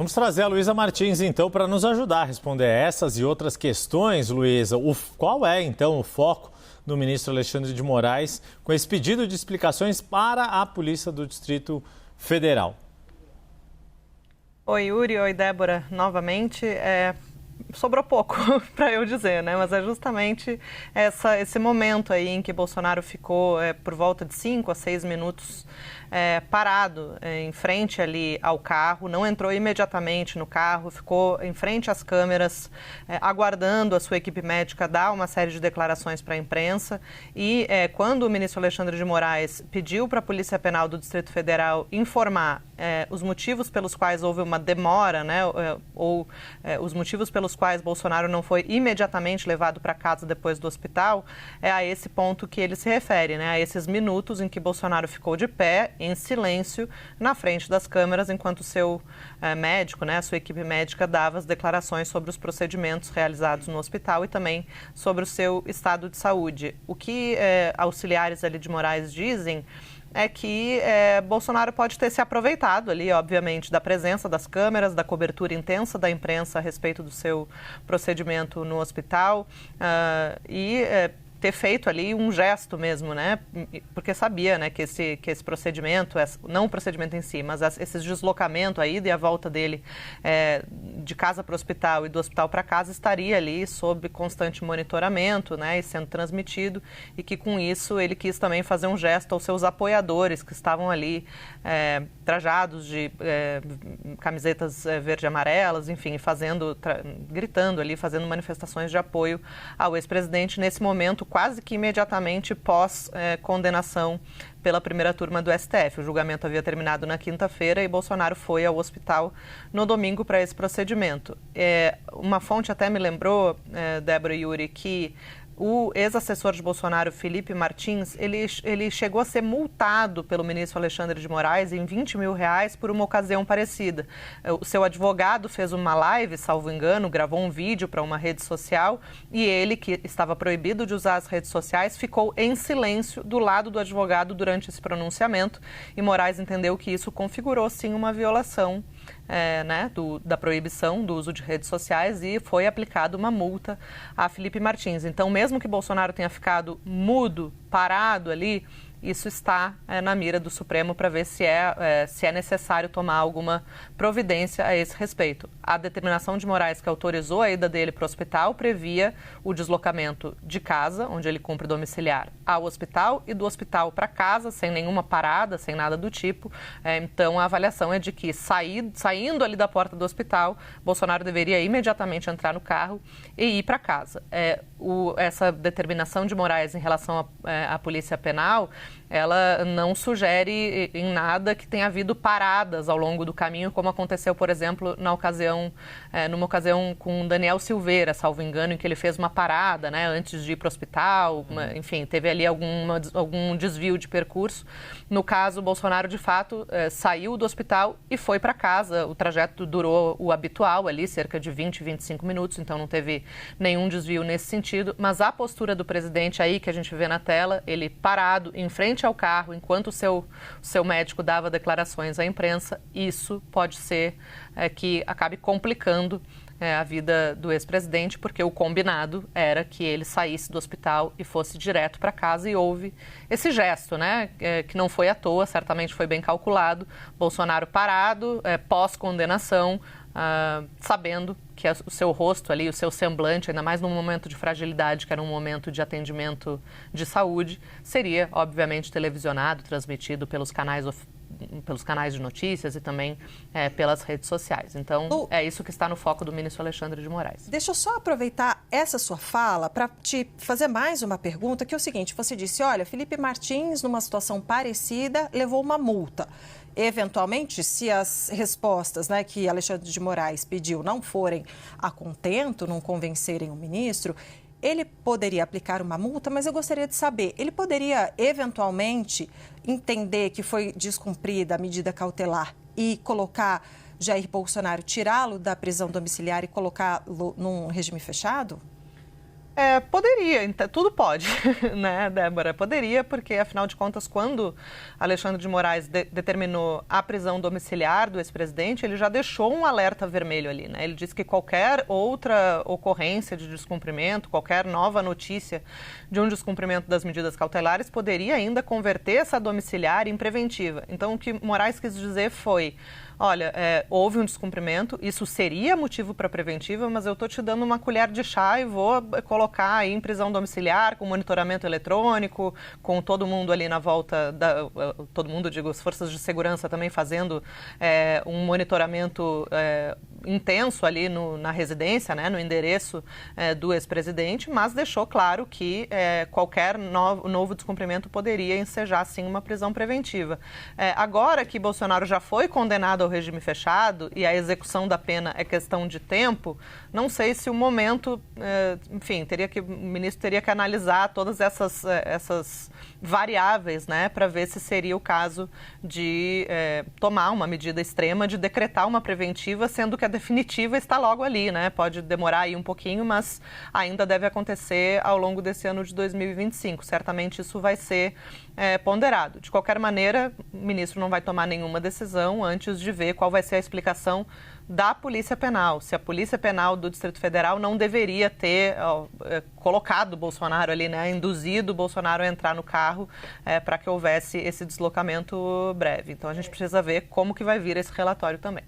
Vamos trazer a Luísa Martins, então, para nos ajudar a responder essas e outras questões, Luísa. Qual é, então, o foco do ministro Alexandre de Moraes com esse pedido de explicações para a Polícia do Distrito Federal? Oi, Yuri. Oi, Débora. Novamente, sobrou pouco para eu dizer, né? Mas é justamente esse momento aí em que Bolsonaro ficou por volta de 5 a 6 minutos parado em frente ali ao carro, não entrou imediatamente no carro, ficou em frente às câmeras, aguardando a sua equipe médica dar uma série de declarações para a imprensa. E quando o ministro Alexandre de Moraes pediu para a Polícia Penal do Distrito Federal informar os motivos pelos quais houve uma demora, né, ou os motivos pelos quais Bolsonaro não foi imediatamente levado para casa depois do hospital, é a esse ponto que ele se refere, né, a esses minutos em que Bolsonaro ficou de pé, em silêncio, na frente das câmeras, enquanto o seu médico, né, a sua equipe médica, dava as declarações sobre os procedimentos realizados no hospital e também sobre o seu estado de saúde. O que auxiliares ali de Moraes dizem é que Bolsonaro pode ter se aproveitado ali, obviamente, da presença das câmeras, da cobertura intensa da imprensa a respeito do seu procedimento no hospital e ter feito ali um gesto mesmo, né? Porque sabia, né, que esse procedimento, não o procedimento em si, mas esse deslocamento, a ida e a volta dele de casa para o hospital e do hospital para casa estaria ali sob constante monitoramento, né, e sendo transmitido, e que com isso ele quis também fazer um gesto aos seus apoiadores que estavam ali trajados de camisetas verde e amarelas, enfim, gritando ali, fazendo manifestações de apoio ao ex-presidente nesse momento quase que imediatamente pós-condenação pela primeira turma do STF. O julgamento havia terminado na quinta-feira e Bolsonaro foi ao hospital no domingo para esse procedimento. Uma fonte até me lembrou, Débora e Yuri, que o ex-assessor de Bolsonaro, Felipe Martins, ele chegou a ser multado pelo ministro Alexandre de Moraes em R$20 mil por uma ocasião parecida. O seu advogado fez uma live, salvo engano, gravou um vídeo para uma rede social e ele, que estava proibido de usar as redes sociais, ficou em silêncio do lado do advogado durante esse pronunciamento e Moraes entendeu que isso configurou, sim, uma violação da proibição do uso de redes sociais e foi aplicada uma multa a Felipe Martins. Então, mesmo que Bolsonaro tenha ficado mudo, parado ali, isso está na mira do Supremo para ver se é necessário tomar alguma providência a esse respeito. A determinação de Moraes que autorizou a ida dele para o hospital previa o deslocamento de casa, onde ele cumpre domiciliar, ao hospital e do hospital para casa, sem nenhuma parada, sem nada do tipo. Então, a avaliação é de que, saindo ali da porta do hospital, Bolsonaro deveria imediatamente entrar no carro e ir para casa. Essa determinação de Moraes em relação à Polícia Penal, ela não sugere em nada que tenha havido paradas ao longo do caminho, como aconteceu, por exemplo, numa ocasião com Daniel Silveira, salvo engano, em que ele fez uma parada, né, antes de ir para o hospital, enfim, teve ali algum desvio de percurso. No caso, Bolsonaro, de fato, saiu do hospital e foi para casa. O trajeto durou o habitual ali, cerca de 20, 25 minutos, então não teve nenhum desvio nesse sentido, mas a postura do presidente aí, que a gente vê na tela, ele parado em frente ao carro, enquanto o seu médico dava declarações à imprensa, isso pode ser que acabe complicando a vida do ex-presidente, porque o combinado era que ele saísse do hospital e fosse direto para casa e houve esse gesto, né, que não foi à toa, certamente foi bem calculado. Bolsonaro parado, pós-condenação, sabendo que o seu rosto ali, o seu semblante, ainda mais num momento de fragilidade, que era um momento de atendimento de saúde, seria, obviamente, televisionado, transmitido pelos canais de notícias e também pelas redes sociais. Então, é isso que está no foco do ministro Alexandre de Moraes. Deixa eu só aproveitar essa sua fala para te fazer mais uma pergunta, que é o seguinte: você disse, olha, Felipe Martins, numa situação parecida, levou uma multa. Eventualmente, se as respostas, né, que Alexandre de Moraes pediu não forem a contento, não convencerem o ministro, ele poderia aplicar uma multa, mas eu gostaria de saber, ele poderia eventualmente entender que foi descumprida a medida cautelar e colocar Jair Bolsonaro, tirá-lo da prisão domiciliar e colocá-lo num regime fechado? Poderia, tudo pode, né, Débora? Poderia, porque, afinal de contas, quando Alexandre de Moraes determinou a prisão domiciliar do ex-presidente, ele já deixou um alerta vermelho ali, né? Ele disse que qualquer outra ocorrência de descumprimento, qualquer nova notícia de um descumprimento das medidas cautelares, poderia ainda converter essa domiciliar em preventiva. Então, o que Moraes quis dizer foi: olha, houve um descumprimento, isso seria motivo para preventiva, mas eu estou te dando uma colher de chá e vou colocar aí em prisão domiciliar, com monitoramento eletrônico, com todo mundo ali na volta, todo mundo, digo, as forças de segurança também fazendo um monitoramento intenso ali na residência, né, no endereço do ex-presidente, mas deixou claro que qualquer novo descumprimento poderia ensejar, sim, uma prisão preventiva. Agora que Bolsonaro já foi condenado ao regime fechado e a execução da pena é questão de tempo, não sei se o momento, enfim, o ministro teria que analisar todas essas variáveis, né, para ver se seria o caso de tomar uma medida extrema, de decretar uma preventiva, sendo que a definitiva está logo ali, né? Pode demorar aí um pouquinho, mas ainda deve acontecer ao longo desse ano de 2025. Certamente isso vai ser ponderado. De qualquer maneira, o ministro não vai tomar nenhuma decisão antes de ver qual vai ser a explicação da Polícia Penal. Se a Polícia Penal do Distrito Federal não deveria ter colocado o Bolsonaro ali, né, induzido o Bolsonaro a entrar no carro para que houvesse esse deslocamento breve. Então, a gente precisa ver como que vai vir esse relatório também.